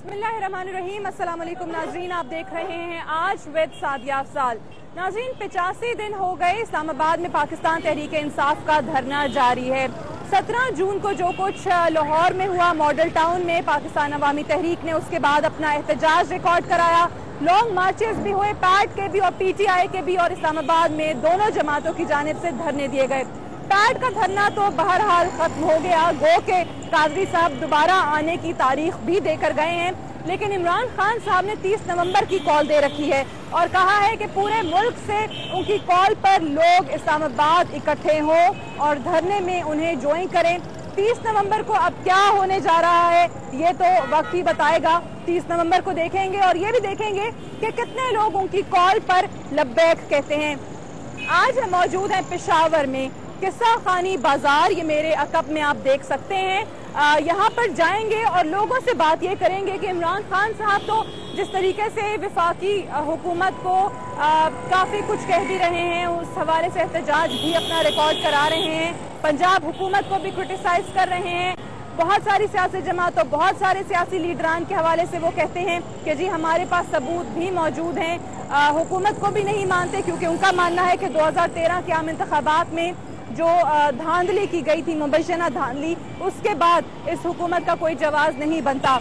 बिस्मिल्लाहिर्रहमानिर्रहीम। अस्सलाम वालेकुम नाजरीन, आप देख रहे हैं आज विद सादिया अफजाल। नाजरीन, 85 दिन हो गए इस्लामाबाद में पाकिस्तान तहरीक इंसाफ का धरना जारी है। 17 जून को जो कुछ लाहौर में हुआ, मॉडल टाउन में पाकिस्तान अवामी तहरीक ने उसके बाद अपना एहतजाज रिकॉर्ड कराया। लॉन्ग मार्चेस भी हुए, पैट के भी और PTI के भी, और इस्लामाबाद में दोनों जमातों की जानिब से धरने दिए गए। पैट का धरना तो बहरहाल खत्म हो गया, गो के कादरी साहब दोबारा आने की तारीख भी देकर गए हैं, लेकिन इमरान खान साहब ने 30 नवंबर की कॉल दे रखी है और कहा है कि पूरे मुल्क से उनकी कॉल पर लोग इस्लामाबाद इकट्ठे हों और धरने में उन्हें ज्वाइन करें। 30 नवंबर को अब क्या होने जा रहा है ये तो वक्त ही बताएगा। 30 नवंबर को देखेंगे और ये भी देखेंगे कि कितने लोग उनकी कॉल पर लब्बैक कहते हैं। आज हम मौजूद हैं पेशावर में, किस्सा खानी बाजार, ये मेरे अकब में आप देख सकते हैं। यहाँ पर जाएंगे और लोगों से बात ये करेंगे कि इमरान खान साहब तो जिस तरीके से वफाकी हुकूमत को काफ़ी कुछ कह भी रहे हैं, उस हवाले से एहतजाज भी अपना रिकॉर्ड करा रहे हैं, पंजाब हुकूमत को भी क्रिटिसाइज कर रहे हैं। बहुत सारी सियासी जमातों, बहुत सारे सियासी लीडरान के हवाले से वो कहते हैं कि जी हमारे पास सबूत भी मौजूद हैं। हुकूमत को भी नहीं मानते क्योंकि उनका मानना है कि 2013 के आम इंतखाबात में जो धांधली की गई थी, मुबैना धांधली, उसके बाद इस हुकूमत का कोई जवाब नहीं बनता।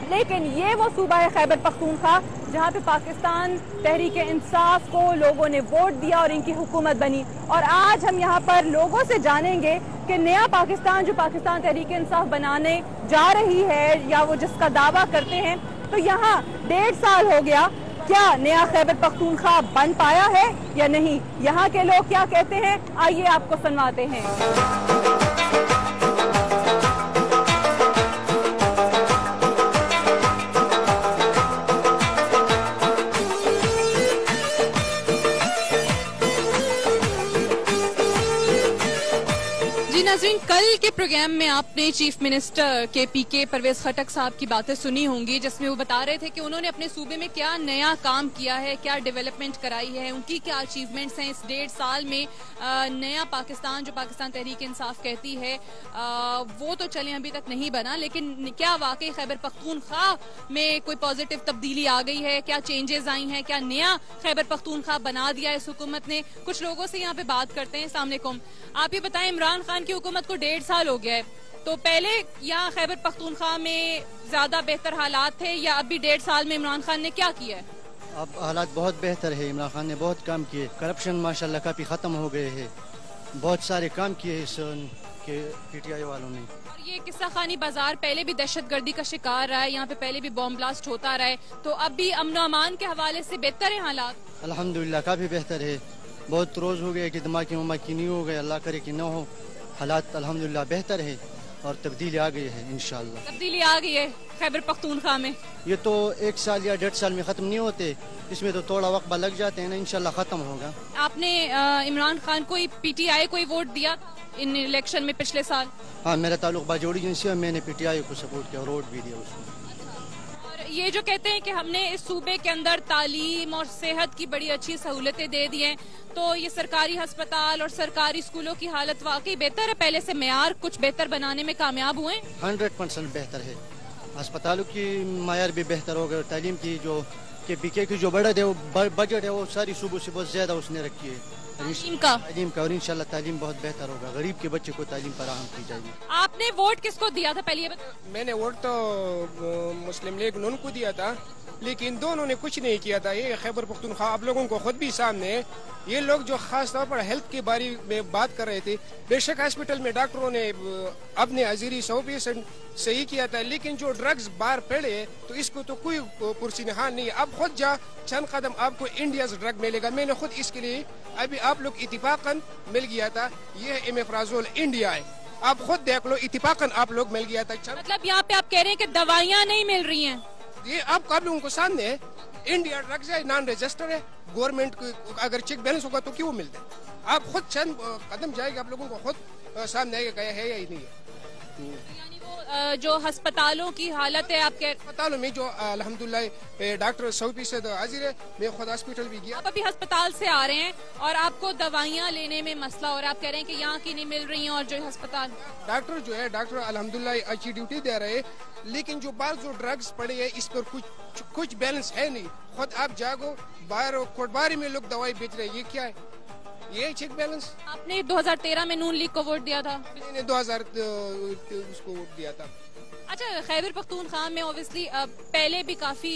लेकिन ये वो सूबा है खैबर पख्तूनख्वा जहाँ पे पाकिस्तान तहरीक इंसाफ को लोगों ने वोट दिया और इनकी हुकूमत बनी। और आज हम यहाँ पर लोगों से जानेंगे कि नया पाकिस्तान जो पाकिस्तान तहरीक इंसाफ बनाने जा रही है या वो जिसका दावा करते हैं, तो यहाँ 1.5 साल हो गया, क्या नया खैबर पख्तूनख्वा बन पाया है या नहीं? यहाँ के लोग क्या कहते हैं, आइए आपको सुनवाते हैं। नाज़रीन, कल के प्रोग्राम में आपने चीफ मिनिस्टर KPK परवेज खटक साहब की बातें सुनी होंगी, जिसमें वो बता रहे थे कि उन्होंने अपने सूबे में क्या नया काम किया है, क्या डेवलपमेंट कराई है, उनकी क्या अचीवमेंट्स हैं इस 1.5 साल में। नया पाकिस्तान जो पाकिस्तान तहरीक इंसाफ कहती है वो तो चले अभी तक नहीं बना, लेकिन क्या वाकई खैबर पख्तूनख्वा में कोई पॉजिटिव तब्दीली आ गई है, क्या चेंजेस आई हैं, क्या नया खैबर पख्तूनख्वा बना दिया इस हुकूमत ने? कुछ लोगों से यहाँ पे बात करते हैं। अस्सलाम वालेकुम, आप ये बताएं, इमरान खान की हुकूमत को 1.5 साल हो गया है, तो पहले यहाँ खैबर पख्तूनख्वा में ज्यादा बेहतर हालात थे या अभी 1.5 साल में इमरान खान ने क्या किया है? अब हालात बहुत बेहतर है, इमरान खान ने बहुत काम किए, करप्शन माशाल्लाह काफी खत्म हो गए हैं, बहुत सारे काम किए इस के PTI वालों ने। और ये किस्सा खानी बाजार पहले भी दहशतगर्दी का शिकार रहा है, यहाँ पे पहले भी बॉम्ब ब्लास्ट होता रहा है, तो अब भी अमन अमान के हवाले से बेहतर है हालात? अल्हम्दुलिल्लाह काफी बेहतर है, बहुत रोज हो गए कि धमाके वमाके नहीं हो गए, अल्लाह करे कि न हो। हालात अल्हम्दुलिल्लाह बेहतर है और तब्दीली आ गई है इंशाअल्लाह। तब्दीली आ गई है खैबर पख्तूनख्वा में? ये तो 1 साल या 1.5 साल में खत्म नहीं होते, इसमें तो थोड़ा वक्त लग जाते हैं ना, इंशाअल्लाह खत्म होगा। आपने इमरान खान को PTI को वोट दिया इन इलेक्शन में पिछले साल? हाँ, मेरा ताल्लुक बाजोड़ी से, मैंने PTI को सपोर्ट किया और वोट भी दिया उसको। ये जो कहते हैं कि हमने इस सूबे के अंदर तालीम और सेहत की बड़ी अच्छी सहूलतें दे दी हैं, तो ये सरकारी अस्पताल और सरकारी स्कूलों की हालत वाकई बेहतर है, पहले से मेयार कुछ बेहतर बनाने में कामयाब हुए? 100% बेहतर है, अस्पतालों की मेयार भी बेहतर हो गए, तालीम की जो KPK की जो बजट है वो सारी सूबों से बहुत ज्यादा उसने रखी है तालीम का, और इंशाल्लाह तालीम बहुत बेहतर होगा, गरीब के बच्चे को तालीम फराहम की जाएगी। आपने वोट किसको दिया था पहले ये बताओ? मैंने वोट तो मुस्लिम लीग नून को दिया था, लेकिन दोनों ने कुछ नहीं किया था। ये खैबर पख्तूनख्वा आप लोगों को खुद भी सामने है, ये लोग जो खास तौर पर हेल्थ के बारे में बात कर रहे थे, बेशक हॉस्पिटल में डॉक्टरों ने अपने हाजिरी 100% सही किया था, लेकिन जो ड्रग्स बाहर पड़े तो इसको तो कोई पुरसिनहान नहीं है। अब खुद जा चंद कदम आपको इंडिया से ड्रग मिलेगा, मैंने खुद इसके लिए अभी आप लोग इत्तिफाकन मिल गया था, ये इमेफ्राजोल इंडिया है, आप खुद देख लो, इत्तिफाकन आप लोग मिल गया था। मतलब यहाँ पे आप कह रहे हैं कि दवाइयाँ नहीं मिल रही हैं? ये आप लोगों को सामने है, इंडिया ड्रग्स है, नॉन रजिस्टर है, गवर्नमेंट अगर चेक बैलेंस होगा तो क्यों मिलता है? आप खुद चंद कदम जाएगा, आप लोगों को खुद सामने आएगा है या नहीं है। यानी वो जो अस्पतालों की हालत है आपके अस्पतालों में जो अल्हम्दुलिल्लाह डॉक्टर 100% हाजिर है। मैं खुद हॉस्पिटल भी गया। आप अभी अस्पताल से आ रहे हैं और आपको दवाइयाँ लेने में मसला हो रहा है, आप कह रहे हैं कि यहाँ की नहीं मिल रही हैं और जो अस्पताल डॉक्टर जो है डॉक्टर अल्हम्दुलिल्लाह अच्छी ड्यूटी दे रहे हैं, लेकिन जो बाहर जो ड्रग्स पड़े हैं इस पर कुछ बैलेंस है नहीं। खुद आप जागो बाहर कोटबारी में लोग दवाई बेच रहे हैं, ये क्या है? ये चेक बैलेंस। आपने 2013 में नून लीग को वोट दिया था? मैंने 2000 उसको वोट दिया था। अच्छा, खैबर पख्तूनख्वा में ऑब्वियसली पहले भी काफी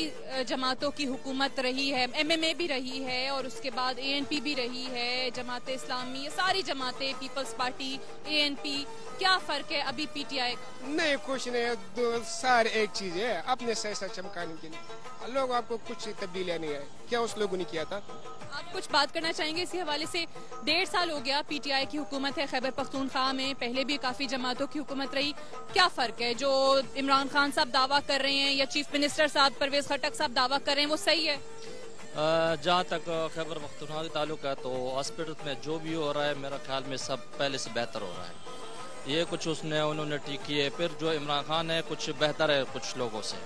जमातों की हुकूमत रही है, MMA भी रही है और उसके बाद ANP भी रही है, जमात इस्लामी, ये सारी जमातें, पीपल्स पार्टी, ANP, क्या फर्क है अभी PTI का? नहीं, कुछ नहीं, सारे एक चीज है, अपने सैसा चमकाने के लिए। लोग आपको कुछ तब्दीलियां नहीं है, क्या उस लोगों ने किया था? आप कुछ बात करना चाहेंगे इसी हवाले से? 1.5 साल हो गया PTI की हुकूमत है खैबर पख्तूनख्वा में, पहले भी काफी जमातों की हुकूमत रही, क्या फर्क है? जो इमरान खान साहब दावा कर रहे हैं या चीफ मिनिस्टर साहब परवेज खटक साहब दावा कर रहे हैं वो सही है? जहाँ तक खैबर पख्तूनख्वा का ताल्लुक है तो हॉस्पिटल में जो भी हो रहा है मेरा ख्याल में सब पहले से बेहतर हो रहा है। ये कुछ उन्होंने ठीक किए, फिर जो इमरान खान है कुछ बेहतर है कुछ लोगों से,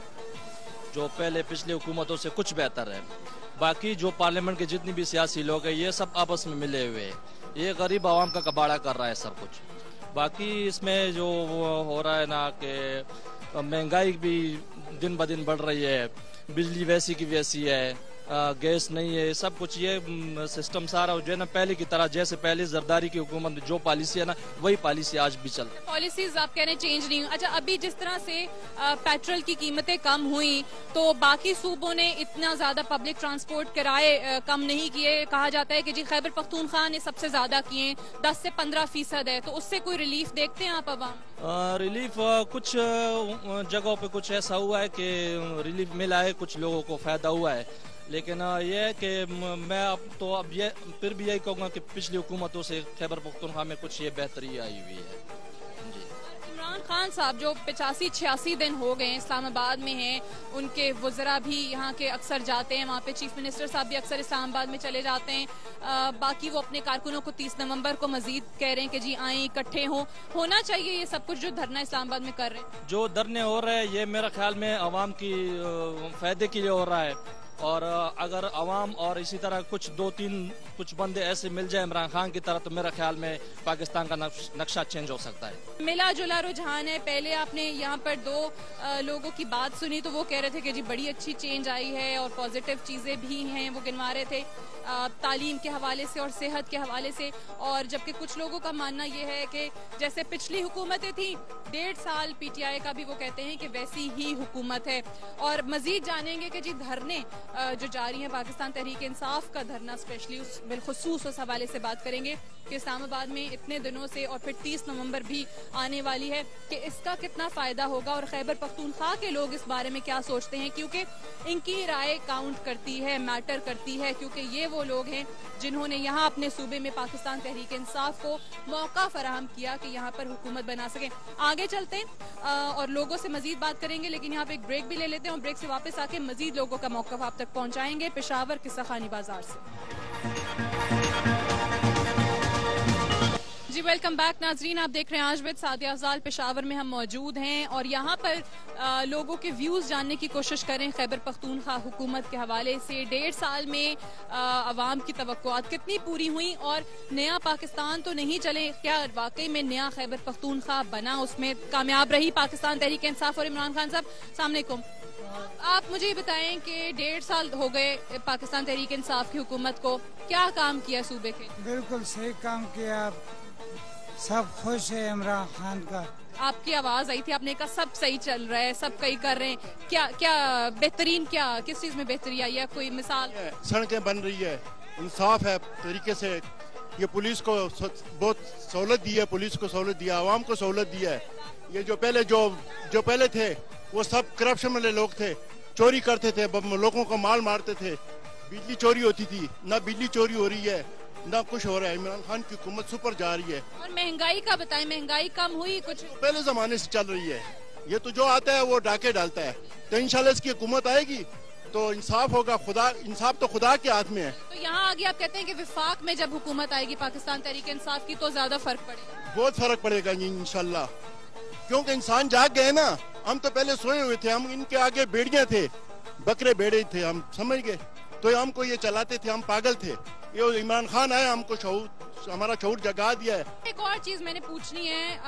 जो पहले पिछली हुकूमतों से कुछ बेहतर है। बाकी जो पार्लियामेंट के जितनी भी सियासी लोग हैं ये सब आपस में मिले हुए हैं, ये गरीब आवाम का कबाड़ा कर रहा है सब कुछ। बाकी इसमें जो हो रहा है ना कि महंगाई भी दिन ब दिन बढ़ रही है, बिजली वैसी की वैसी है, गैस नहीं है, सब कुछ ये सिस्टम सारा जो है ना पहले की तरह, जैसे पहले जरदारी की हुकूमत जो पॉलिसी है ना वही पॉलिसी आज भी चल रही है। पॉलिसीज आप कह रहे हैं चेंज नहीं हुई। अच्छा, अभी जिस तरह से पेट्रोल की कीमतें कम हुई तो बाकी सूबों ने इतना ज्यादा पब्लिक ट्रांसपोर्ट किराए कम नहीं किए। कहा जाता है कि जी खैबर पख्तूनख्वा ने सबसे ज्यादा किए, 10 से 15% है, तो उससे कोई रिलीफ देखते हैं आप अवाम? रिलीफ कुछ जगहों पे कुछ ऐसा हुआ है कि रिलीफ मिला है, कुछ लोगों को फायदा हुआ है, लेकिन ये है कि मैं अब ये फिर भी यही कहूँगा कि पिछली हुकूमतों से खैबर पख्तूनख्वा में कुछ ये बेहतरी आई हुई है। इमरान खान साहब जो 85-86 दिन हो गए इस्लामाबाद में हैं, उनके वज़रा भी यहाँ के अक्सर जाते हैं, वहाँ पे चीफ मिनिस्टर साहब भी अक्सर इस्लामाबाद में चले जाते हैं। बाकी वो अपने कारकुनों को 30 नवंबर को मजीद कह रहे हैं कि जी आए इकट्ठे होना चाहिए ये सब कुछ जो धरना इस्लामाबाद में कर रहे हैं। जो धरने हो रहे हैं ये मेरा ख्याल में अवाम की फायदे के लिए हो रहा है, और अगर अवाम और इसी तरह कुछ 2-3 कुछ बंदे ऐसे मिल जाए इमरान खान की तरह तो मेरा ख्याल में पाकिस्तान का नक्शा चेंज हो सकता है। मिला जुला रुझान है। पहले आपने यहाँ पर 2 लोगों की बात सुनी तो वो कह रहे थे कि जी बड़ी अच्छी चेंज आई है और पॉजिटिव चीजें भी हैं, वो गिनवा रहे थे तालीम के हवाले से और सेहत के हवाले से। और जबकि कुछ लोगों का मानना ये है कि जैसे पिछली हुकूमतें थी 1.5 साल PTI का भी वो कहते हैं कि वैसी ही हुकूमत है। और मजीद जानेंगे कि जी धरने जो जारी है, पाकिस्तान तहरीक इंसाफ का धरना स्पेशली बिलखुसूस उस हवाले से बात करेंगे कि इस्लामाबाद में इतने दिनों से और फिर 30 नवंबर भी आने वाली है कि इसका कितना फायदा होगा और खैबर पख्तूनख्वा के लोग इस बारे में क्या सोचते हैं, क्योंकि इनकी राय काउंट करती है, मैटर करती है, क्योंकि ये वो लोग हैं जिन्होंने यहाँ अपने सूबे में पाकिस्तान तहरीक इंसाफ को मौका फराहम किया कि यहाँ पर हुकूमत बना सके। आगे चलते हैं और लोगों से मजीद बात करेंगे, लेकिन यहाँ पे एक ब्रेक भी ले लेते हैं और ब्रेक से वापस आके मजीद लोगों का मौका आप तक पहुँचाएंगे पेशावर किस्सा खानी बाजार से। जी वेलकम बैक नाजरीन, आप देख रहे हैं आज विद सादिया अफजाल। पेशावर में हम मौजूद हैं और यहाँ पर लोगों के व्यूज़ जानने की कोशिश करें खैबर पख्तूनख्वा हुकूमत के हवाले से। 1.5 साल में अवाम की तवक्कुआत कितनी पूरी हुई और नया पाकिस्तान तो नहीं चले, क्या वाकई में नया खैबर पख्तूनख्वा बना, उसमें कामयाब रही पाकिस्तान तहरीक इंसाफ और इमरान खान साहब? अस्सलाम वालेकुम। आप मुझे ये बताएं कि 1.5 साल हो गए पाकिस्तान तहरीक इंसाफ की हुकूमत को, क्या काम किया सूबे के? बिल्कुल सही काम किया, सब खुश है इमरान खान का। आपकी आवाज आई थी, आपने कहा सब सही चल रहा है, सब कहीं कर रहे हैं, क्या क्या बेहतरीन, क्या किस चीज में बेहतरी आई है? कोई मिसाल? सड़कें बन रही है, इंसाफ है तरीके से, ये पुलिस को बहुत सहूलत दी है, पुलिस को सहूलत दिया, आवाम को सहूलत दिया है। ये जो पहले थे वो सब करप्शन वाले लोग थे, चोरी करते थे, लोगों को माल मारते थे, बिजली चोरी होती थी, ना बिजली चोरी हो रही है ना कुछ हो रहा है। इमरान खान की हुकूमत सुपर जा रही है। और महंगाई का बताएं, महंगाई कम हुई कुछ? पहले जमाने से चल रही है, ये तो जो आता है वो डाके डालता है, तो इंशाल्लाह इसकी हुकूमत आएगी तो इंसाफ होगा। इंसाफ तो खुदा के हाथ में है। तो यहाँ आगे आप कहते हैं कि विफाक में जब हुकूमत आएगी पाकिस्तान तहरीक इंसाफ की तो ज्यादा फर्क पड़ेगा? बहुत फर्क पड़ेगा इंशाल्लाह। क्योंकि इंसान जाग गए ना, हम तो पहले सोए हुए थे, हम इनके आगे भेड़ियां थे, बकरे भेड़े थे, हम समझ गए, तो हमको ये चलाते थे, हम पागल थे। ये इमरान खान आया, हमको हमारा शऊर जगा दिया है। एक और चीज मैंने पूछनी है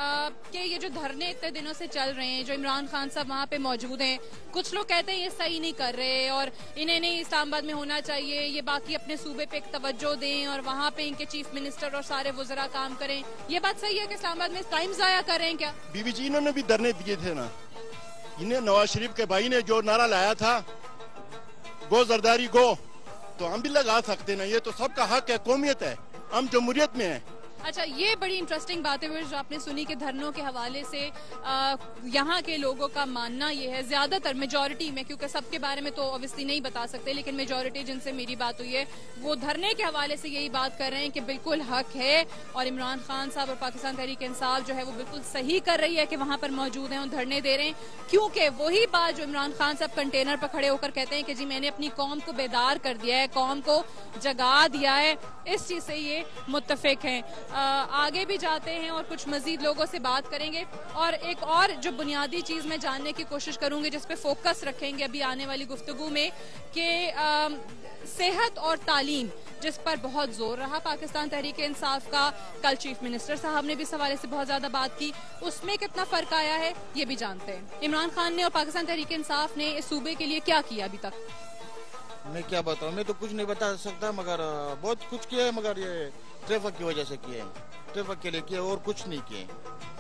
कि ये जो धरने इतने दिनों से चल रहे हैं, जो इमरान खान साहब वहाँ पे मौजूद हैं, कुछ लोग कहते हैं ये सही नहीं कर रहे और इन्हें नहीं इस्लामाबाद में होना चाहिए, ये बाकी अपने सूबे पे एक तवज्जो दें और वहाँ पे इनके चीफ मिनिस्टर और सारे वज़रा काम करें। ये बात सही है कि इस्लामाबाद में टाइम ज़ाया कर रहे हैं क्या? बीबी जी इन्होंने भी धरने दिए थे ना, इन्हें नवाज शरीफ के भाई ने जो नारा लाया था, गो जरदारी गो, तो हम भी लगा सकते ना, ये तो सबका हक है, कौमियत है, हम जमहूरियत में हैं। अच्छा, ये बड़ी इंटरेस्टिंग बात है जो आपने सुनी कि धरनों के हवाले से यहाँ के लोगों का मानना ये है, ज्यादातर मेजॉरिटी में, क्योंकि सबके बारे में तो ऑब्वियसली नहीं बता सकते, लेकिन मेजॉरिटी जिनसे मेरी बात हुई है वो धरने के हवाले से यही बात कर रहे हैं कि बिल्कुल हक है और इमरान खान साहब और पाकिस्तान तहरीक इंसाफ जो है वो बिल्कुल सही कर रही है कि वहाँ पर मौजूद हैं और धरने दे रहे हैं, क्योंकि वही बात जो इमरान खान साहब कंटेनर पर खड़े होकर कहते हैं कि जी मैंने अपनी कौम को बेदार कर दिया है, कौम को जगा दिया है, इस चीज से ये मुत्तफिक हैं। आगे भी जाते हैं और कुछ मजीद लोगों से बात करेंगे और एक और जो बुनियादी चीज मैं जानने की कोशिश करूंगी, जिस पे फोकस रखेंगे अभी आने वाली गुफ्तगू में, कि सेहत और तालीम, जिस पर बहुत जोर रहा पाकिस्तान तहरीक इंसाफ का, कल चीफ मिनिस्टर साहब ने भी इस हवाले से बहुत ज्यादा बात की, उसमें कितना फर्क आया है ये भी जानते हैं। इमरान खान ने और पाकिस्तान तहरीक इंसाफ ने इस सूबे के लिए क्या किया अभी तक? मैं क्या बताऊं, मैं तो कुछ नहीं बता सकता, मगर बहुत कुछ किया है, मगर ये ट्रैफिक की वजह से किए हैं, ट्रैफिक के लिए किए और कुछ नहीं किए।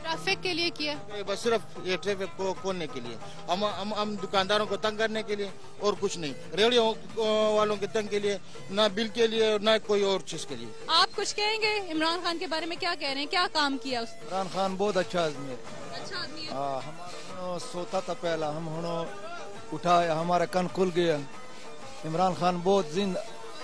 ट्रैफिक के लिए किया? बस सिर्फ ये ट्रैफिक को खोलने के लिए, हम दुकानदारों को तंग करने के लिए और कुछ नहीं, रेडियो वालों के तंग के लिए, ना बिल के लिए, ना कोई और चीज के लिए। आप कुछ कहेंगे इमरान खान के बारे में? क्या कह रहे हैं, क्या काम किया उसने? इमरान खान बहुत अच्छा आदमी है, अच्छा आदमी है। हमारा सोता था पहला, हम उठाया, हमारा कान खुल गया। इमरान खान बहुत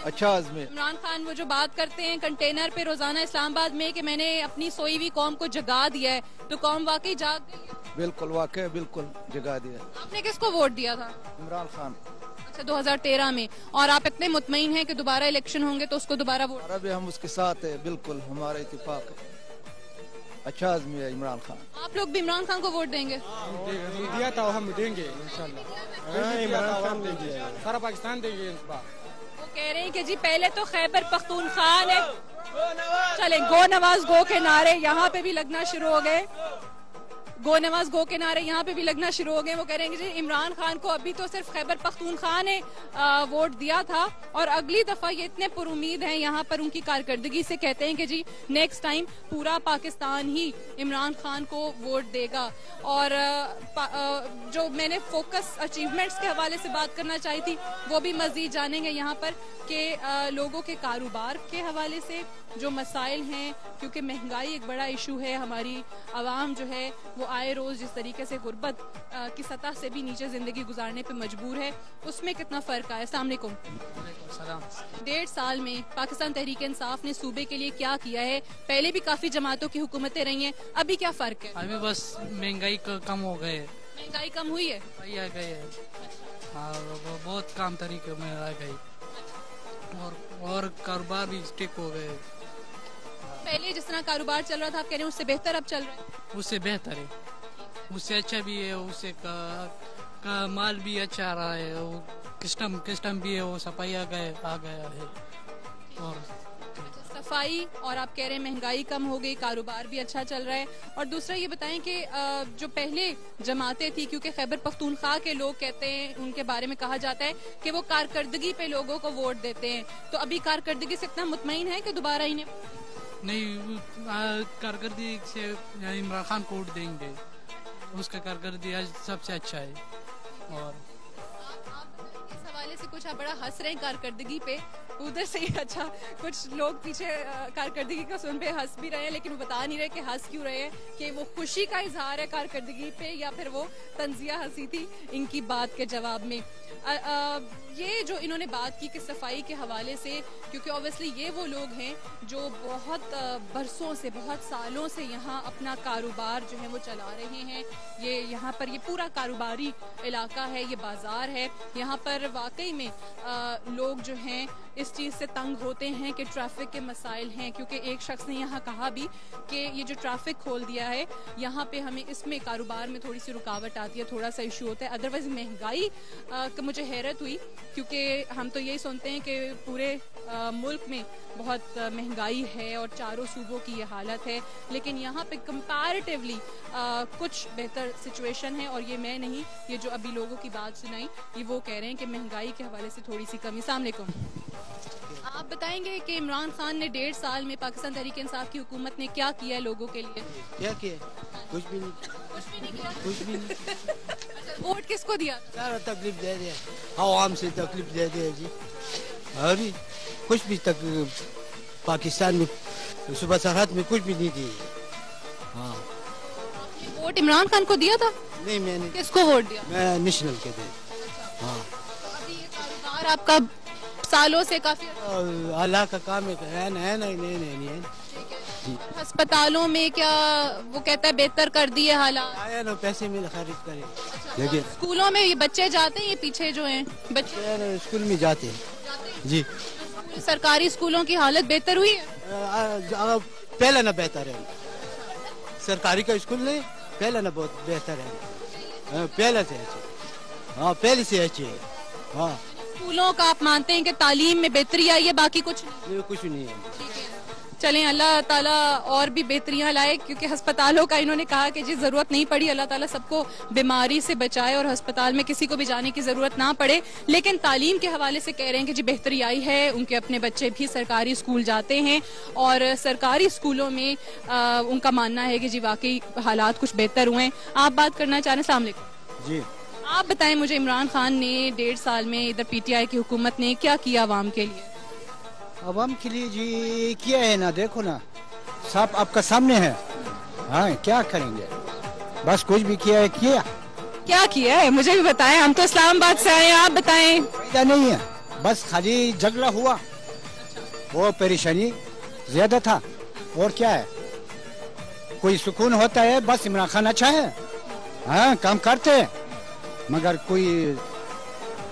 अच्छा आदमी है। इमरान खान वो जो बात करते हैं कंटेनर पे रोजाना इस्लामाबाद में कि मैंने अपनी सोई हुई कौम को जगा दिया है, तो कौम वाकई जाग गई है? बिल्कुल वाकई बिल्कुल जगा दिया। आपने किसको वोट दिया था? इमरान खान। अच्छा, 2013 में। और आप इतने मुतमईन हैं कि दोबारा इलेक्शन होंगे तो उसको दोबारा वोट? अभी हम उसके साथ है, बिल्कुल हमारा इत्तेफाक है, अच्छा आदमी है इमरान खान। आप लोग भी इमरान खान को वोट देंगे? दिया था, हम देंगे इंशाल्लाह। इमरान खान दे दिया, सारा पाकिस्तान देंगे इस बार। वो कह रहे हैं कि जी पहले तो खैबर पख्तूनख्वा ने, चले गो नवाज गो के नारे यहाँ पे भी लगना शुरू हो गए, गो नवाज गो के नारे यहाँ पे भी लगना शुरू हो गए। वो कह रहे हैं कि जी इमरान खान को अभी तो सिर्फ खैबर पख्तूनख्वा ने वोट दिया था और अगली दफा ये इतने पुरुमीद हैं यहाँ पर उनकी कारकर्दगी से, कहते हैं कि जी नेक्स्ट टाइम पूरा पाकिस्तान ही इमरान खान को वोट देगा। और जो मैंने फोकस अचीवमेंट्स के हवाले से बात करना चाही थी वो भी मजीद जानेंगे यहाँ पर कि लोगों के कारोबार के हवाले से जो मसाइल हैं, क्योंकि महंगाई एक बड़ा इशू है, हमारी आवाम जो है वो आए रोज जिस तरीके से गुर्बत की सतह से भी नीचे जिंदगी गुजारने पे मजबूर है, उसमें कितना फर्क आया? अस्सलाम वालेकुम। 1.5 साल में पाकिस्तान तहरीक इंसाफ ने सूबे के लिए क्या किया है? पहले भी काफी जमातों की हुकूमतें रही हैं, अभी क्या फर्क है? अभी बस महंगाई कम हो गए, महंगाई कम हुई है, आ गए, बहुत कम तरीके में आ गई और कारोबार भी स्टिक हो गए। पहले जिस तरह कारोबार चल रहा था आप कह रहे हैं उससे बेहतर अब चल रहा है? उससे बेहतर है, उससे अच्छा भी है, उससे का माल भी अच्छा आ रहा है, वो कस्टम भी है, वो सफाई आ गया है। और सफाई, और आप कह रहे हैं महंगाई कम हो गई, कारोबार भी अच्छा चल रहा है। और दूसरा ये बताएं कि जो पहले जमातें थी, क्योंकि खैबर पख्तूनख्वा के लोग कहते हैं, उनके बारे में कहा जाता है कि वो कारकर्दगी पे लोगों को वोट देते हैं, तो अभी कारकर्दगी से इतना मुतमईन है कि दोबारा इन्हें नहीं, कारकर्दगी से इमरान खान को वोट देंगे, उसका कारकर्दगी आज सबसे अच्छा है। और इस हवाले से कुछ आप बड़ा हंस रहे हैं कारकर्दगी पे, उधर से ही अच्छा कुछ लोग पीछे कारकर्दगी को सुन पे हंस भी रहे हैं, लेकिन वो बता नहीं रहे कि हंस क्यों रहे हैं, कि वो खुशी का इजहार है कारकर्दगी पे या फिर वो तंजिया हंसी थी इनकी बात के जवाब में। ये जो इन्होंने बात की कि सफाई के हवाले से, क्योंकि ऑब्वियसली ये वो लोग हैं जो बहुत बरसों से, बहुत सालों से यहाँ अपना कारोबार जो है वो चला रहे हैं। ये यहाँ पर ये पूरा कारोबारी इलाका है, ये बाजार है, यहाँ पर वाकई में लोग जो हैं इस اس چیز سے تنگ ہوتے ہیں کہ ٹریفک کے مسائل ہیں، کیونکہ ایک شخص نے یہاں کہا بھی کہ یہ جو ٹریفک کھول دیا ہے یہاں پہ ہمیں اس میں کاروبار میں تھوڑی سی رکاوٹ آتی ہے، تھوڑا سا ایشو ہوتا ہے. ادروائز مہنگائی کا مجھے حیرت ہوئی، کیونکہ ہم تو یہی سنتے ہیں کہ پورے ملک میں بہت مہنگائی ہے اور چاروں صوبوں کی یہ حالت ہے، لیکن یہاں پہ کمپیریٹیولی کچھ بہتر سچویشن ہے. اور یہ میں نہیں، یہ جو ابھی لوگوں کی بات سنائی یہ وہ کہہ رہے ہیں کہ مہنگائی کے حوالے سے تھوڑی سی کمی. السلام علیکم. آپ بتائیں گے کہ عمران خان نے 1.5 سال میں پاکستان تحریک انصاف کی حکومت نے کیا کیا ہے لوگوں کے لیے؟ کیا کیا؟ کچھ بھی نہیں. کچھ بھی نہیں. ووٹ کس کو دیا؟ سارا تکلیف دے دیا، عوام سے تکلیف دے دیا جی. ابھی کچھ بھی پاکستان میں صوبہ سرحد میں کچھ بھی نہیں دی. ہاں. ووٹ عمران خان کو دیا تھا؟ نہیں میں نے. کس کو ووٹ دیا؟ میں نیشنل کے دے. ہاں. ابھی یہ کاروبار آپ کا سالوں سے کافی اللہ کا کام ہے. نہیں. ہسپتالوں میں کیا وہ کہتا ہے بہتر کر دیے حالات؟ آیا نا پیسے میں خرید کرے. لیکن اسکولوں میں یہ بچے جاتے ہیں، یہ پیچھے جو ہیں بچے اسکول میں جاتے ہیں جی. سرکاری اسکولوں کی حالت بہتر ہوئی ہے؟ پہلے نہ بہتر ہے. سرکاری کا اسکول نہیں، پہلے نہ بہت بہتر ہے. پہلے سے اچھے. ہاں پہلے سے اچھے ہے. ہاں. اسکولوں کا آپ مانتے ہیں کہ تعلیم میں بہتری آئی ہے، باقی کچھ نہیں؟ کچھ نہیں ہے. چلیں اللہ تعالیٰ اور بھی بہتریاں لائے، کیونکہ ہسپتالوں کا انہوں نے کہا کہ جی ضرورت نہیں پڑی. اللہ تعالیٰ سب کو بیماری سے بچائے اور ہسپتال میں کسی کو بھی جانے کی ضرورت نہ پڑے. لیکن تعلیم کے حوالے سے کہہ رہے ہیں کہ جی بہتری آئی ہے. ان کے اپنے بچے بھی سرکاری اسکول جاتے ہیں اور سرکاری اسکولوں میں ان کا ماننا ہے کہ جی واقعی حالات کچھ بہتر ہوئے ہیں. آپ بات کرنا چاہ رہے ہیں؟ السلام علیکم جی. آپ بتائیں مجھے، عمران خان نے 1.5 سال میں ادھر پی ٹی آئی کی حکومت نے کیا کیا عوام کے لیے؟ عوام کے لیے جی کیا ہے نا، دیکھو نا سب آپ کا سامنے ہے. ہاں کیا کریں گے، بس کچھ بھی کیا ہے. کیا کیا ہے مجھے بھی بتائیں، ہم تو اسلام آباد سے آئے ہیں. آپ بتائیں. فائدہ نہیں ہے، بس خالی جھگڑا ہوا، وہ پریشانی زیادہ تھا. اور کیا ہے، کوئی سکون ہوتا ہے بس عمران خان اچھا ہے. ہاں کام کرتے ہیں، مگر کوئی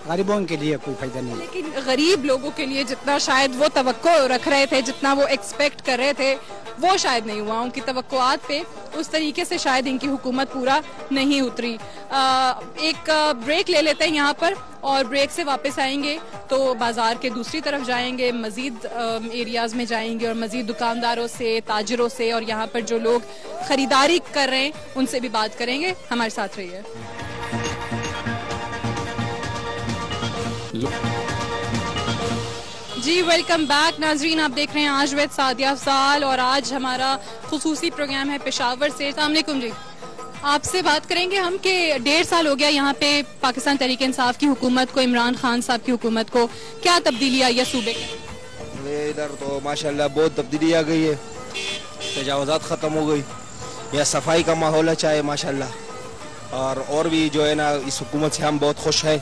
غریبوں کے لیے کوئی فائدہ نہیں. لیکن غریب لوگوں کے لیے جتنا شاید وہ توقع رکھ رہے تھے، جتنا وہ ایکسپیکٹ کر رہے تھے، وہ شاید نہیں ہوا. ان کی توقعات پہ اس طریقے سے شاید ان کی حکومت پورا نہیں اتری. ایک بریک لے لیتے ہیں یہاں پر، اور بریک سے واپس آئیں گے تو بازار کے دوسری طرف جائیں گے، مزید ایریاز میں جائیں گے اور مزید دکانداروں سے، تاجروں سے اور یہاں پر جو لوگ خریداری کر رہے ہیں ان سے بھی بات کریں گے. ہمارے ساتھ رہیے. جی ویلکم بیک ناظرین، آپ دیکھ رہے ہیں آج وید سعدیہ افضال اور آج ہمارا خصوصی پروگرام ہے پشاور سے. السلام علیکم جی. آپ سے بات کریں گے ہم کہ 1.5 سال ہو گیا یہاں پہ پاکستان تحریک انصاف کی حکومت کو، عمران خان صاحب کی حکومت کو. کیا تبدیلی آئی ہے صوبے کے؟ ادھر تو ماشاءاللہ بہت تبدیلی آ گئی ہے. تجاوزات ختم ہو گئی، یا صفائی کا ماحول اچھا ہے ماشاءاللہ. اور بھی جو ہے نا اس حکومت سے ہم بہت خوش ہیں.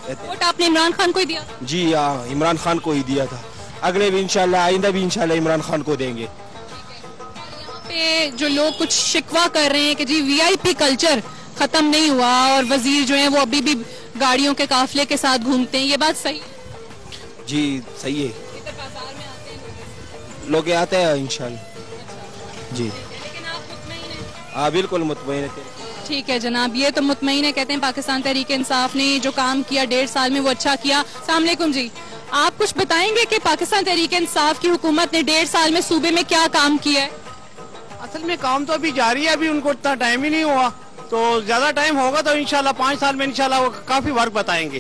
ووٹ آپ نے عمران خان کو ہی دیا؟ جی ہاں عمران خان کو ہی دیا تھا. اگلے بھی انشاءاللہ، آئندہ بھی انشاءاللہ عمران خان کو دیں گے. پہ جو لوگ کچھ شکوہ کر رہے ہیں کہ جی وی آئی پی کلچر ختم نہیں ہوا اور وزیر جو ہیں وہ ابھی بھی گاڑیوں کے قافلے کے ساتھ گھومتے ہیں، یہ بات صحیح ہے؟ جی صحیح ہے. لوگ آتے ہیں انشاءاللہ. جی لیکن آپ مطمئن ہیں؟ ہاں بالکل مطمئن ہے. ٹھیک ہے جناب، یہ تو مطمئن ہے. کہتے ہیں پاکستان تحریک انصاف نے جو کام کیا 1.5 سال میں وہ اچھا کیا. السلام علیکم جی. آپ کچھ بتائیں گے کہ پاکستان تحریک انصاف کی حکومت نے 1.5 سال میں صوبے میں کیا کام کیا ہے؟ اصل میں کام تو ابھی جاری ہے، ابھی ان کو اتنا ٹائم ہی نہیں ہوا، تو زیادہ ٹائم ہوگا تو انشاءاللہ 5 سال میں انشاءاللہ وہ کافی ورک بتائیں گے.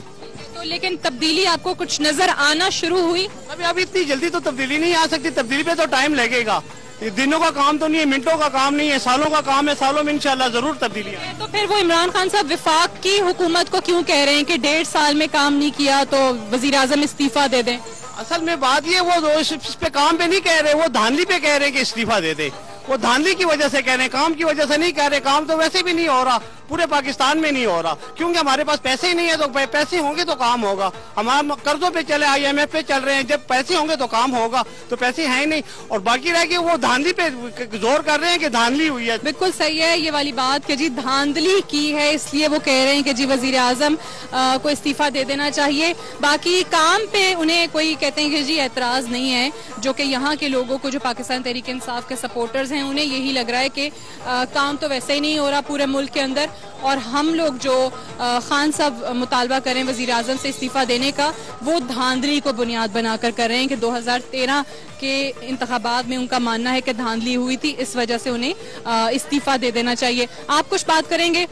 تو لیکن تبدیلی آپ کو کچھ نظر آنا شروع ہوئی؟ ابھی اتنی جلدی تو تبدیلی نہیں آ سکتی، تبدیلی پہ تو ٹائم لگے گا. یہ دنوں کا کام تو نہیں ہے، منٹوں کا کام نہیں ہے، سالوں کا کام ہے. سالوں میں انشاءاللہ ضرور تبدیلی آئے. تو پھر وہ عمران خان صاحب وفاق کی حکومت کو کیوں کہہ رہے ہیں کہ 1.5 سال میں کام نہیں کیا تو وزیر اعظم استعفیٰ دے دیں؟ اصل میں بات یہ وہ اس پہ کام پہ نہیں کہہ رہے، وہ دھاندلی پہ کہہ رہے کہ استعفیٰ دے دے. وہ دھاندلی کی وجہ سے کہہ رہے ہیں، کام کی وجہ سے نہیں کہہ رہے. کام تو ویسے بھی نہیں ہو رہا. पूरे पाकिस्तान में नहीं हो रहा, क्योंकि हमारे पास पैसे ही नहीं है। तो पैसे होंगे तो काम होगा। हमारे कर्जों पे चले, IMF पे चल रहे हैं, जब पैसे होंगे तो काम होगा, तो पैसे हैं ही नहीं। और बाकी रह के वो धांधली पे जोर कर रहे हैं कि धांधली हुई है। बिल्कुल सही है ये वाली बात कि जी धांधली की है, इसलिए वो कह रहे हैं कि जी वजीर आजम को इस्तीफा दे देना चाहिए। बाकी काम पे उन्हें कोई कहते हैं कि जी एतराज नहीं है, जो कि यहाँ के लोगों को, जो पाकिस्तान तहरीक इंसाफ के सपोर्टर्स हैं, उन्हें यही लग रहा है कि काम तो वैसे ही नहीं हो रहा पूरे मुल्क के अंदर, और हम लोग जो खान साहब मुतालबा करें वजीर आजम से इस्तीफा देने का, वो धांधली को बुनियाद बनाकर कर रहे हैं कि 2013 के इंतखाबात में उनका मानना है कि धांधली हुई थी, इस वजह से उन्हें इस्तीफा दे देना चाहिए। आप कुछ बात करेंगे?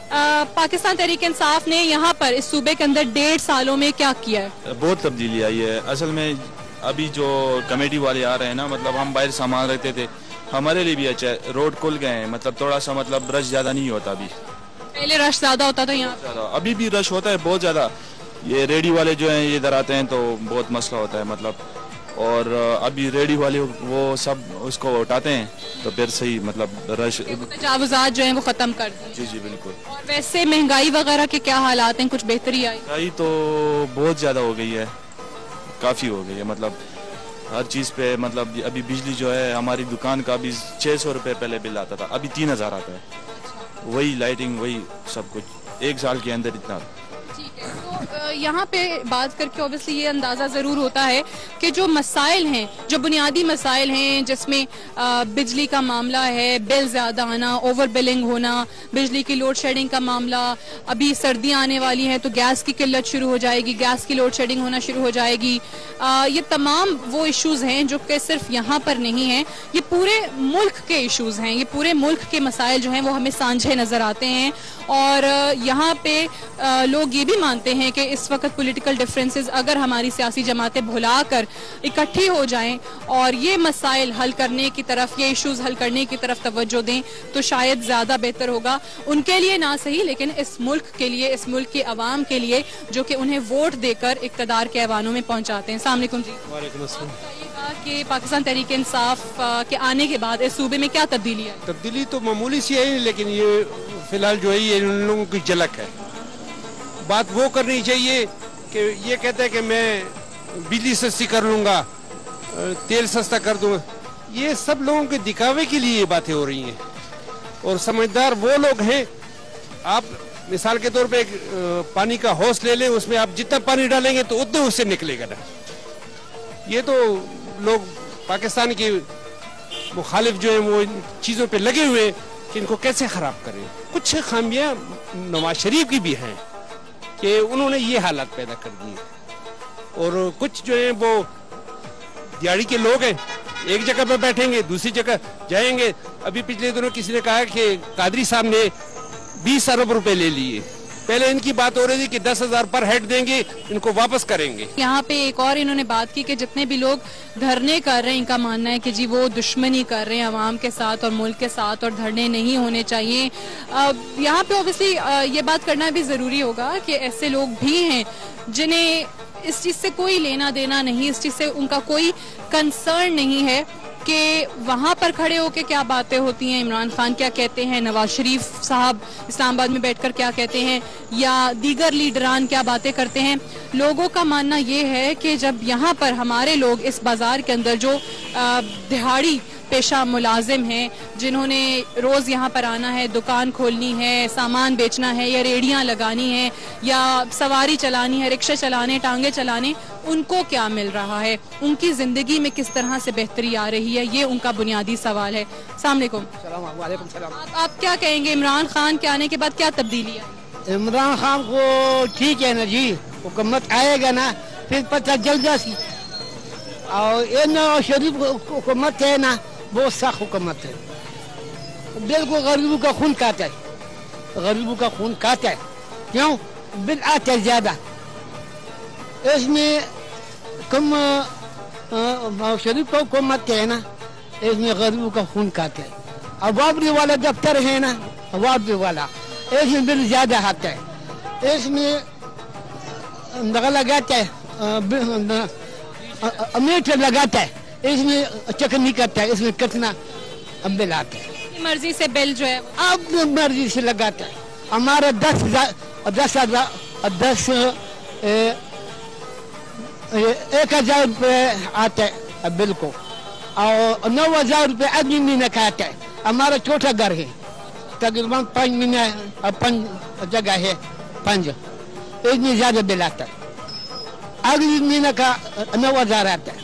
पाकिस्तान तहरीक इंसाफ ने यहाँ पर इस सूबे के अंदर 1.5 सालों में क्या किया है? बहुत तब्दीली आई है। असल में अभी जो कमेटी वाले आ रहे हैं ना, मतलब हम बाहर सामान रखते थे, हमारे लिए भी अच्छा है। रोड खुल गए हैं, मतलब थोड़ा सा मतलब रश ज्यादा नहीं होता। अभी पहले रश ज्यादा होता था यहाँ, अभी भी रश होता है बहुत ज्यादा। ये रेडी वाले जो हैं ये इधर आते हैं तो बहुत मसला होता है मतलब, और अभी रेडी वाले वो सब उसको उठाते हैं तो फिर सही मतलब रश तजावुज़ात जो हैं वो खत्म कर दिए। जी जी बिल्कुल। और वैसे महंगाई वगैरह के क्या हालात हैं? कुछ बेहतरी आई? महंगाई तो बहुत ज्यादा हो गई है, काफी हो गई है। मतलब हर चीज पे, मतलब अभी बिजली जो है हमारी दुकान का अभी 600 रुपए पहले बिल आता था, अभी 3000 आता है। वही लाइटिंग, वही सब कुछ 1 साल के अंदर इतना। ठीक है, तो यहाँ पे बात करके ऑब्वियसली ये अंदाज़ा ज़रूर होता है कि जो मसाइल हैं, जो बुनियादी मसाइल हैं, जिसमें बिजली का मामला है, बिल ज़्यादा आना, ओवर बिलिंग होना, बिजली की लोड शेडिंग का मामला, अभी सर्दियाँ आने वाली हैं तो गैस की किल्लत शुरू हो जाएगी, गैस की लोड शेडिंग होना शुरू हो जाएगी। ये तमाम वो इश्यूज़ हैं जो कि सिर्फ यहाँ पर नहीं हैं, ये पूरे मुल्क के इश्यूज़ हैं, ये पूरे मुल्क के मसाइल जो हैं वो हमें सांझे नज़र आते हैं। और यहाँ पे लोग ये भी मानते हैं कि इस वक्त पॉलिटिकल डिफरेंसेस अगर हमारी सियासी जमातें भुला कर इकट्ठी हो जाएं और ये मसाइल हल करने की तरफ, ये इश्यूज हल करने की तरफ तवज्जो दें तो शायद ज़्यादा बेहतर होगा उनके लिए, ना सही लेकिन इस मुल्क के लिए, इस मुल्क के अवाम के लिए जो कि उन्हें वोट देकर इक़्तिदार के ऐवानों में पहुँचाते हैं। अस्सलाम वालेकुम जी। वालेकुम अस्सलाम। कि पाकिस्तान तहरीक इंसाफ के आने के बाद इस सूबे में क्या तब्दीली है? तब्दीली तो मामूली सी है, लेकिन ये फिलहाल जो है ये उन लोगों की झलक है। बात वो करनी चाहिए कि ये कहते हैं कि मैं बिजली सस्ती कर लूँगा, तेल सस्ता कर दूँगा। ये सब लोगों के दिखावे के लिए ये बातें हो रही हैं, और समझदार वो लोग हैं। आप मिसाल के तौर पे पानी का हौस ले लें, उसमें आप जितना पानी डालेंगे तो उतना उससे निकलेगा ना। ये तो लोग पाकिस्तान के मुखालिफ जो है वो इन चीज़ों पे लगे हुए कि इनको कैसे ख़राब करें। कुछ खामियां नवाज शरीफ की भी हैं कि उन्होंने ये हालात पैदा कर दिए, और कुछ जो है वो दिहाड़ी के लोग हैं, एक जगह पे बैठेंगे दूसरी जगह जाएंगे। अभी पिछले दिनों किसी ने कहा कि कादरी साहब ने 20 अरब रुपए ले लिए। पहले इनकी बात हो रही थी कि 10,000 पर हेड देंगे, इनको वापस करेंगे। यहाँ पे एक और इन्होंने बात की कि जितने भी लोग धरने कर रहे हैं, इनका मानना है कि जी वो दुश्मनी कर रहे हैं अवाम के साथ और मुल्क के साथ, और धरने नहीं होने चाहिए। यहाँ पे ऑब्वियसली ये बात करना भी ज़रूरी होगा कि ऐसे लोग भी हैं जिन्हें इस चीज़ से कोई लेना देना नहीं, इस चीज़ से उनका कोई कंसर्न नहीं है कि वहाँ पर खड़े होकर क्या बातें होती हैं, इमरान खान क्या कहते हैं, नवाज शरीफ साहब इस्लामाबाद में बैठकर क्या कहते हैं, या दीगर लीडरान क्या बातें करते हैं। लोगों का मानना ये है कि जब यहाँ पर हमारे लोग इस बाज़ार के अंदर जो दिहाड़ी पेशा मुलाजिम हैं, जिन्होंने रोज़ यहाँ पर आना है, दुकान खोलनी है, सामान बेचना है, या रेडियाँ लगानी है, या सवारी चलानी है, रिक्शा चलाने, टांगे चलाने, उनको क्या मिल रहा है, उनकी ज़िंदगी में किस तरह से बेहतरी आ रही है, ये उनका बुनियादी सवाल है। अस्सलाम वालेकुम। आप क्या कहेंगे, इमरान खान के आने के बाद क्या तब्दीली है? इमरान खान को ठीक है ना जी, हुकूमत आएगा ना फिर पता चल जाती। और ये नवाज शरीफ हुकूमत है ना, बहुत सख्त हुकूमत है, बिल्कुल गरीबों का खून खाता है, गरीबों का खून खाता है। क्यों? बिल आता है ज्यादा, इसमें कम नवाज शरीफ का हुकूमत है ना, इसमें गरीबों का खून खाता है। अवाबरी वाला दफ्तर है ना, अवाबरी वाला, इसमें बिल ज्यादा आता है, इसमें लगाता है, मीटर लगाता है, इसमें चेक नहीं करता है, इसमें कितना बिल आता है। मर्जी से बिल जो है अब मर्जी से लगाता है, हमारा 10,000 1,000 रुपये आते हैं बिल को, और 9,000 रुपये आदमी महीने का आता है। हमारा छोटा घर है, तकरीबन 5 महीने 5 जगह है, 5 इतनी ज्यादा बिल आता है। अगले महीने का 9,000 आता है,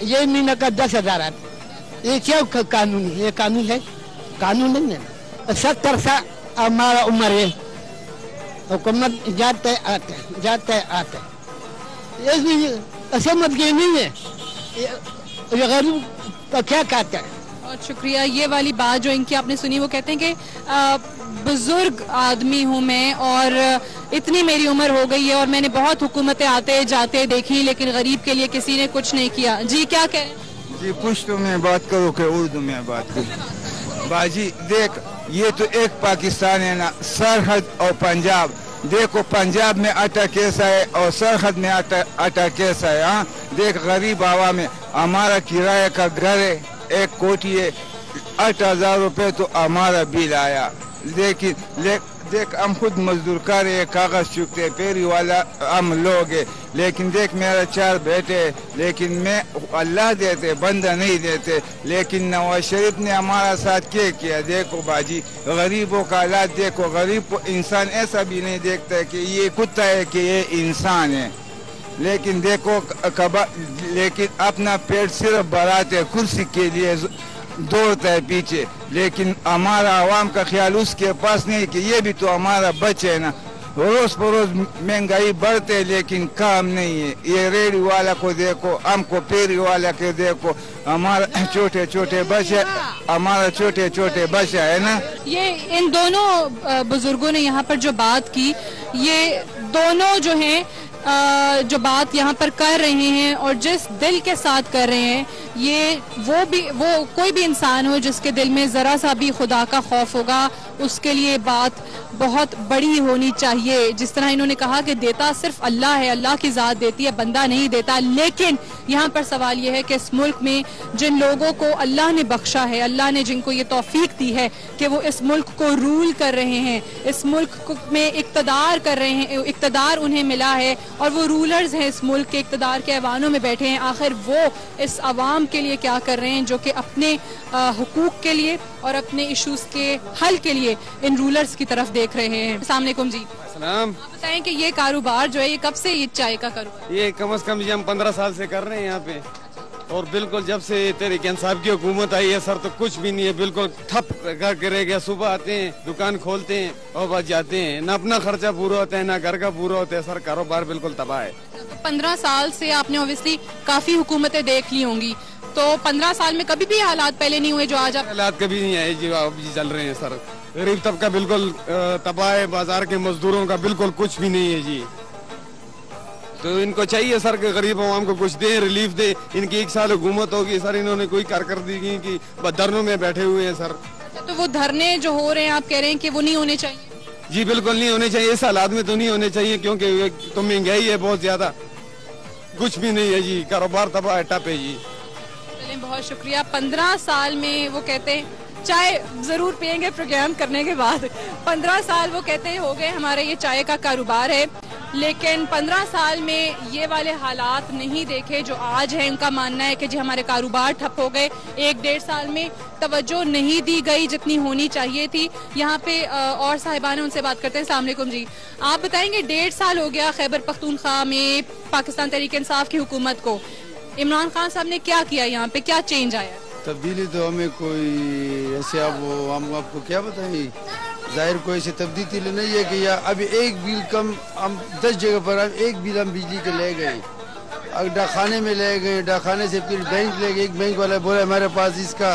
ये महीने का 10,000 आता है। ये क्या कानून है? ये कानून है? कानून नहीं है। 70 साल हमारा उम्र है, हुकूमत जाते आते आते समझ के नहीं है, ये गरीब का क्या कहता है। बहुत शुक्रिया। ये वाली बात जो इनकी आपने सुनी, वो कहते हैं कि बुजुर्ग आदमी हूँ मैं और इतनी मेरी उम्र हो गई है और मैंने बहुत हुकूमतें आते जाते देखी, लेकिन गरीब के लिए किसी ने कुछ नहीं किया। जी क्या कह रहे हैं? जी पुश्तो में बात करो कि उर्दू में बात करो? बाजी देख, ये तो एक पाकिस्तान है ना, सरहद और पंजाब। देखो पंजाब में आटा कैसा है और सरहद में आटा कैसा है। हाँ देख, गरीब आवाम में हमारा किराए का घर है, 1 कोठी है, 8,000 रुपये तो हमारा बिल आया। लेकिन देख हम खुद मजदूर कर रहे, कागज चुकते, फेरी वाला हम लोग है। लेकिन देख मेरा 4 बेटे, लेकिन मैं अल्लाह देते, बंदा नहीं देते। लेकिन नवाज शरीफ ने हमारा साथ क्या किया? देखो बाजी, गरीबों का हालात देखो। गरीब को इंसान ऐसा भी नहीं देखता है कि ये कुत्ता है कि ये इंसान है। लेकिन देखो लेकिन अपना पेट सिर्फ भराते, कुर्सी के लिए दौड़ता है पीछे। लेकिन हमारा आवाम का ख्याल उसके पास नहीं कि ये भी तो हमारा बच्चे है ना। रोज परोज महंगाई बढ़ते लेकिन काम नहीं है। ये रेडी वाला को देखो, हमको फेरी वाला को देखो, हमारा छोटे छोटे बच्चे, हमारा छोटे छोटे बच्चे है ना। ये इन दोनों बुजुर्गों ने यहाँ पर जो बात की, ये दोनों जो हैं जो बात यहाँ पर कर रहे हैं और जिस दिल के साथ कर रहे हैं, ये वो कोई भी इंसान हो जिसके दिल में जरा सा भी खुदा का खौफ होगा, उसके लिए बात बहुत बड़ी होनी चाहिए। जिस तरह इन्होंने कहा कि देता सिर्फ अल्लाह है, अल्लाह की ज़ात देती है, बंदा नहीं देता। लेकिन यहाँ पर सवाल ये है कि इस मुल्क में जिन लोगों को अल्लाह ने बख्शा है, अल्लाह ने जिनको ये तौफीक दी है कि वो इस मुल्क को रूल कर रहे हैं, इस मुल्क में इक़्तिदार कर रहे हैं, इक़्तिदार उन्हें मिला है और वो रूलर्स हैं, इस मुल्क के इक़्तिदार के ऐवानों में बैठे हैं। आखिर वो इस आवाम के लिए क्या कर रहे हैं जो कि अपने हुकूक के लिए और अपने इशूज़ के हल के लिए इन रूलर्स की तरफ देख रहे हैं। अस्सलाम वालेकुम जी। सलाम। आप बताएं कि ये कारोबार जो है ये कब से, ये चाय का कारोबार? ये कम से कम हम 15 साल से कर रहे हैं यहाँ पे, और बिल्कुल जब से तहरीक इंसाफ की हुकूमत आई है सर तो कुछ भी नहीं है, बिल्कुल ठप करके रह गया। सुबह आते हैं, दुकान खोलते हैं और बस जाते हैं, ना अपना खर्चा पूरा होता है ना घर का पूरा होता है। सर कारोबार बिल्कुल तबाह है। 15 साल से आपने ऑब्वियसली काफी हुकूमतें देख ली होंगी, तो 15 साल में कभी भी हालात पहले नहीं हुए जो आज आप? हालात कभी नहीं आए जो अब चल रहे हैं सर। गरीब तबका बिल्कुल तबाह है, बाजार के मजदूरों का बिल्कुल कुछ भी नहीं है जी। तो इनको चाहिए सर कि गरीब आवाम को कुछ दे, रिलीफ दे। इनकी 1 साल हुकूमत होगी सर, इन्होंने कोई कारकर्दगी की, धरनों में बैठे हुए हैं सर। तो वो धरने जो हो रहे हैं आप कह रहे हैं कि वो नहीं होने चाहिए? जी बिल्कुल नहीं होने चाहिए, इस हालात में तो नहीं होने चाहिए, क्योंकि तो महंगाई है बहुत ज्यादा, कुछ भी नहीं है जी, कारोबार तबाह है, टप है जी। चलिए बहुत शुक्रिया। 15 साल में वो कहते हैं, चाय जरूर पियेंगे प्रोग्राम करने के बाद। 15 साल वो कहते हैं हो गए हमारे ये चाय का कारोबार है, लेकिन 15 साल में ये वाले हालात नहीं देखे जो आज है। उनका मानना है कि जी हमारे कारोबार ठप हो गए, 1-1.5 साल में तवज्जो नहीं दी गई जितनी होनी चाहिए थी। यहाँ पे और साहिबान है, उनसे बात करते हैं। अस्सलाम वालेकुम जी। आप बताएंगे 1.5 साल हो गया खैबर पख्तूनख्वा में पाकिस्तान तहरीक इंसाफ की हुकूमत को, इमरान खान साहब ने क्या किया, यहाँ पे क्या चेंज आया? तब्दीली तो हमें कोई ऐसे हम आपको क्या बताएंगे, जाहिर कोई ऐसी तब्दीली नहीं है कि या अभी एक बिल कम, हम 10 जगह पर एक बिल हम बिजली के ले गए, डाकखाने में ले गए, डाकखाने से फिर बैंक ले गए। एक बैंक वाला बोला हमारे पास इसका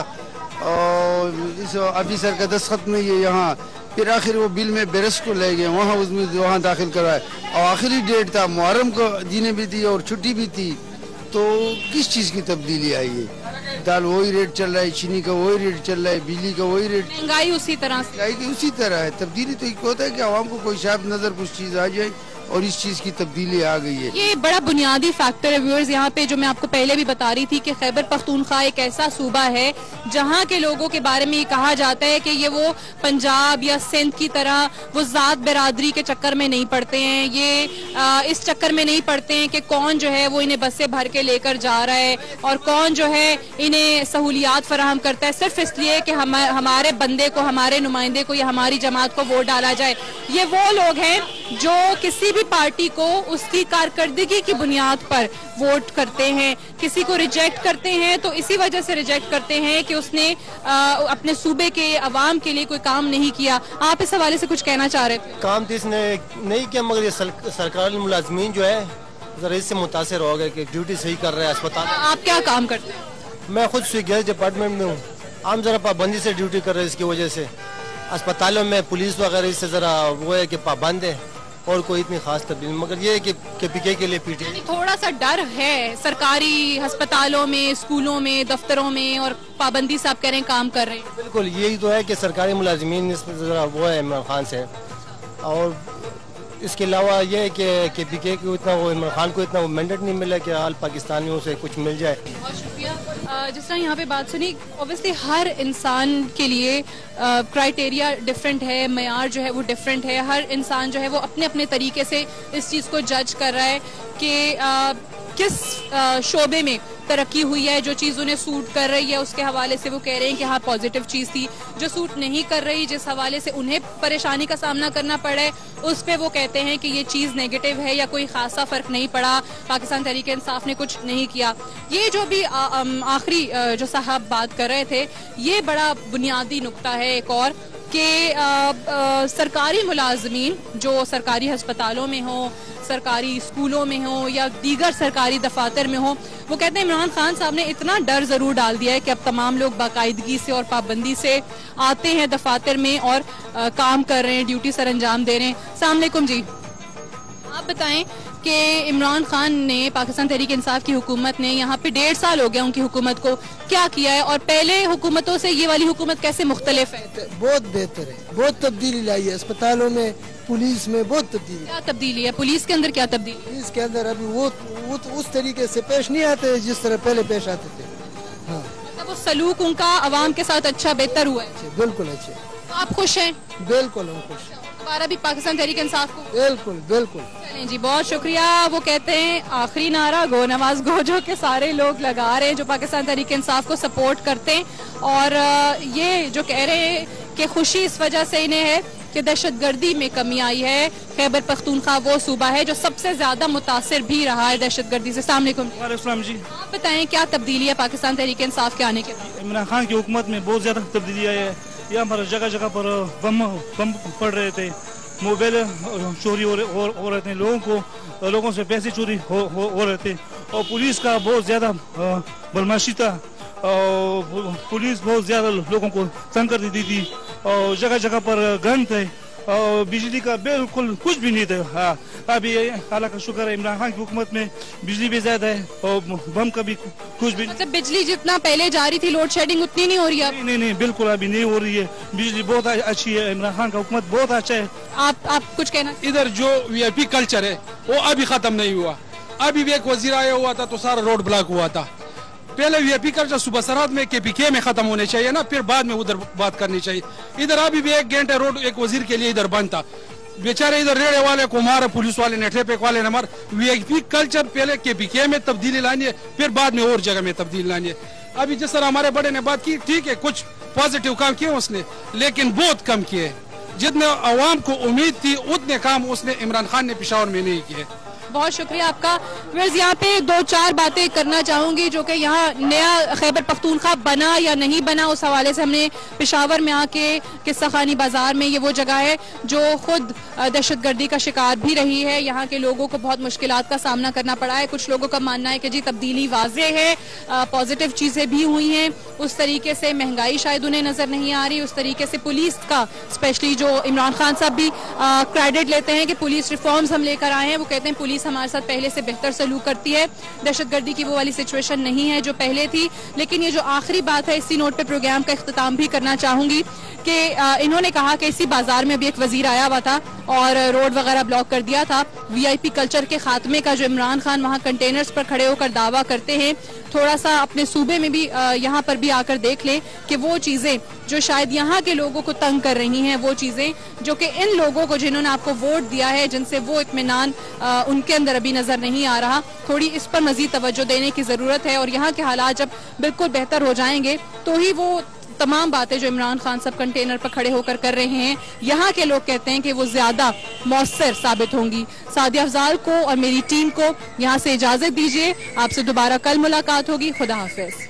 और इस ऑफिसर का दस्तखत नहीं है यहाँ, फिर आखिर वो बिल में बेरस को ले गए, वहाँ दाखिल करवाए और आखिरी डेट था, मुहर्रम को दिने भी थी और छुट्टी भी थी। तो किस चीज़ की तब्दीली आई है? दाल वही रेट चल रहा है, चीनी का वही रेट चल रहा है, बिजली का वही रेट, महंगाई उसी तरह से, महंगाई की उसी तरह है। तब्दीली तो एक होता है कि आवाम को कोई शायद नजर कुछ चीज़ आ जाए اور اس چیز کی تبدیلی آ گئی ہے. یہ بڑا بنیادی فیکٹر ہے ویورز یہاں پہ، جو میں آپ کو پہلے بھی بتا رہی تھی کہ خیبر پختونخوا ایک ایسا صوبہ ہے جہاں کے لوگوں کے بارے میں یہ کہا جاتا ہے کہ یہ وہ پنجاب یا سندھ کی طرح وہ ذات برادری کے چکر میں نہیں پڑتے ہیں، یہ اس چکر میں نہیں پڑتے ہیں کہ کون جو ہے وہ انہیں بسیں بھر کے لے کر جا رہا ہے اور کون جو ہے انہیں سہولیات فراہم کرتا ہے صرف اس لیے کہ ہمارے بندے کو، ہمارے نمائندے کو یا ہماری جماعت کو ووٹ ڈالا جائے. یہ وہ لوگ ہیں جو کسی بھی پارٹی کو اس کی کارکردگی کی بنیاد پر ووٹ کرتے ہیں، کسی کو ریجیکٹ کرتے ہیں تو اسی وجہ سے ریجیکٹ کرتے ہیں کہ اس نے اپنے صوبے کے عوام کے لیے کوئی کام نہیں کیا. آپ اس حوالے سے کچھ کہنا چاہ رہے تھے؟ کام تو اس نے نہیں کیا، مگر یہ سرکاری ملازمین جو ہے ذرا اس سے متاثر ہو گئے کہ ڈیوٹی صحیح کر رہے ہیں اسپتال. آپ کیا کام کرتے ہیں؟ میں خود سوئی گیس ڈپارٹمنٹ میں ہوں. عام ذرا پابندی سے ڈیوٹی کر رہے ہیں، اس کی وجہ سے اسپتالوں میں پولیس وغیرہ اس سے ذرا وہ ہے کہ پابند ہے اور کوئی اتنی خاص تبدیلی، مگر یہ ہے کہ پی کے کے لیے پی ٹی آئی تھوڑا سا ڈر ہے سرکاری ہسپتالوں میں، اسکولوں میں، دفتروں میں، اور پابندی سے آپ کہہ رہے ہیں کام کر رہے ہیں. بالکل یہی تو ہے کہ سرکاری ملازمین اس میں ذرا وہ ہے عمران خان سے، اور اس کے علاوہ یہ ہے کہ پی کے کو اتنا وہ عمران خان کو اتنا وہ مینڈیٹ نہیں ملا کہ آل پاکستانیوں سے کچھ مل جائے. بہت شکریہ. جس طرح یہاں پہ بات سنی، اوبیسلی ہر انسان کے لیے کرائٹیریا ڈفرینٹ ہے، معیار جو ہے وہ ڈفرینٹ ہے. ہر انسان جو ہے وہ اپنے اپنے طریقے سے اس چیز کو جج کر رہا ہے کہ کس شعبے میں ترقی ہوئی ہے، جو چیز انہیں سوٹ کر رہی ہے اس کے حوالے سے وہ کہہ رہے ہیں کہ ہاں پازیٹیو چیز تھی. جو سوٹ نہیں کر رہی، جس حوالے سے انہیں پریشانی کا سامنا کرنا پڑا ہے، اس پہ وہ کہتے ہیں کہ یہ چیز نیگیٹو ہے یا کوئی خاصا فرق نہیں پڑا، پاکستان تحریک انصاف نے کچھ نہیں کیا. یہ جو بھی آخری جو صاحب بات کر رہے تھے، یہ بڑا بنیادی نقطہ ہے ایک اور، کہ سرکاری ملازمین جو سرکاری ہسپتالوں میں ہوں، سرکاری اسکولوں میں ہوں یا دیگر سرکاری دفاتر میں ہوں، وہ کہتے ہیں عمران خان صاحب نے اتنا ڈر ضرور ڈال دیا ہے کہ اب تمام لوگ باقاعدگی سے اور پابندی سے آتے ہیں دفاتر میں اور کام کر رہے ہیں، ڈیوٹی سر انجام دے رہے ہیں. السلام علیکم جی، آپ بتائیں کہ عمران خان نے، پاکستان تحریک انصاف کی حکومت نے یہاں پہ 1.5 سال ہو گیا ان کی حکومت کو، کیا کیا ہے اور پہلے حکومتوں سے یہ والی حکومت کیسے مختلف ہے؟ بہت بہتر ہے، بہت تبدیلی لائی ہے اسپتالوں میں، پولیس میں بہت تبدیلی. کیا تبدیلی ہے پولیس کے اندر؟ کیا تبدیلی؟ پولیس کے اندر ابھی وہ اس طریقے سے پیش نہیں آتے جس طرح پہلے پیش آتے تھے. ہاں، وہ سلوک ان کا عوام کے ساتھ اچھا بہتر ہوا ہے. بالکل اچھے. آپ خوش ہیں؟ بالکل ہم خوش ہیں. دوبارہ بھی پاکستان تحریک انصاف کو؟ بالکل بالکل. چلیں جی، بہت شکریہ. وہ کہتے ہیں آخری نعرہ گو نواز گو جو کہ سارے لوگ لگا رہے ہیں جو پاکستان تحریک انصاف کو سپورٹ کرتے ہیں، اور یہ جو کہہ رہے ہیں کہ خوشی اس وجہ سے انہیں ہے کہ دہشت گردی میں کمی آئی ہے. خیبر پختونخوا وہ صوبہ ہے جو سب سے زیادہ متاثر بھی رہا ہے دہشت گردی سے. السلام علیکم. وعلیکم السلام جی. آپ بتائیں کیا تبدیلی ہے پاکستان تحریک انصاف کے آنے کے بعد؟ عمران خان کی حکومت میں بہت زیادہ تبدیلی آئی ہے. یہاں پر جگہ جگہ پر بم پڑ رہے تھے، موبائل چوری ہو رہے تھے، لوگوں سے پیسے چوری ہو رہے تھے، اور پولیس کا بہت زیادہ بدماشی تھا، اور پولیس بہت زیادہ لوگوں کو تنگ کر دیتی تھی، اور جگہ جگہ پر گن تھے، اور بجلی کا بالکل کچھ بھی نہیں تھا. ہاں، ابھی اللہ کا شکر ہے عمران خان کی حکومت میں بجلی بھی زیادہ ہے اور بم کا بھی کچھ بھی. مطلب بجلی جتنا پہلے جاری تھی لوڈ شیڈنگ اتنی نہیں ہو رہی ہے؟ نہیں بالکل ابھی نہیں ہو رہی ہے. بجلی بہت اچھی ہے، عمران خان کا حکومت بہت اچھا ہے. آپ کچھ کہنا؟ ادھر جو وی آئی پی کلچر ہے وہ ابھی ختم نہیں ہوا. ابھی بھی ایک وزیر آیا ہوا تھا تو سارا روڈ بلاک ہوا تھا. پہلے وی آئی پی کلچر صبح سرحد میں کے پی کے میں ختم ہونے چاہیے نا، پھر بعد میں ادھر بات کرنی چاہیے. ادھر ابھی بھی 1 گھنٹہ روڈ ایک وزیر کے لیے ادھر بند تھا. بیچارے ادھر ریڑے والے کو مارا، پولیس والے نے، ٹریفک والے نے مار. وی آئی پی کلچر پہلے کے پی کے میں تبدیلی لانی ہے، پھر بعد میں اور جگہ میں تبدیلی لانی ہے. ابھی جس طرح ہمارے بڑے نے بات کی، ٹھیک ہے کچھ پازیٹیو کام کیے اس نے، لیکن بہت کم کیے. جتنے عوام کو امید تھی اتنے کام اس نے عمران خان نے پشاور میں نہیں کیے. بہت شکریہ آپ کا. یہاں پہ 2-4 باتیں کرنا چاہوں گی جو کہ یہاں نیا خیبر پختونخوا بنا یا نہیں بنا، اس حوالے سے ہم نے پشاور میں آ کے قصہ خانی بازار میں، یہ وہ جگہ ہے جو خود دہشت گردی کا شکار بھی رہی ہے. یہاں کے لوگوں کو بہت مشکلات کا سامنا کرنا پڑا ہے. کچھ لوگوں کا ماننا ہے کہ جی تبدیلی واضح ہے، پازیٹیو چیزیں بھی ہوئی ہیں، اس طریقے سے مہنگائی شاید انہیں نظر نہیں آ رہی، اس طریقے سے پولیس کا اسپیشلی جو عمران خان صاحب بھی کریڈٹ لیتے ہیں کہ پولیس ریفارمز ہم لے کر آئے ہیں. وہ کہتے ہیں پولیس ہمارے ساتھ پہلے سے بہتر سلوک کرتی ہے، دہشت گردی کی وہ والی سچویشن نہیں ہے جو پہلے تھی. لیکن یہ جو آخری بات ہے، اسی نوٹ پہ پروگرام کا اختتام بھی کرنا چاہوں گی کہ انہوں نے کہا کہ اسی بازار میں ابھی ایک وزیر آیا ہوا تھا اور روڈ وغیرہ بلاک کر دیا تھا. VIP کلچر کے خاتمے کا جو عمران خان وہاں کنٹینرز پر کھڑے ہو کر دعویٰ کرتے ہیں, تھوڑا سا اپنے صوبے میں بھی یہاں پر بھی آ کر دیکھ لیں کہ وہ چیزیں جو شاید یہاں کے لوگوں کو تنگ کر رہی ہیں, وہ چیزیں جو کہ ان لوگوں کو جنہوں نے آپ کو ووٹ دیا ہے, جن سے وہ اطمینان ان کے اندر ابھی نظر نہیں آ رہا, تھوڑی اس پر مزید توجہ دینے کی ضرورت ہے. اور یہاں کے حالات جب بالکل بہتر ہو جائیں گے تو ہی وہ تمام باتیں جو عمران خان صاحب کنٹینر پر کھڑے ہو کر رہے ہیں, یہاں کے لوگ کہتے ہیں کہ وہ زیادہ مؤثر ثابت ہوں گی. سعدیہ افضال کو اور میری ٹیم کو یہاں سے اجازت دیجیے, آپ سے دوبارہ کل ملاقات ہوگی. خدا حافظ.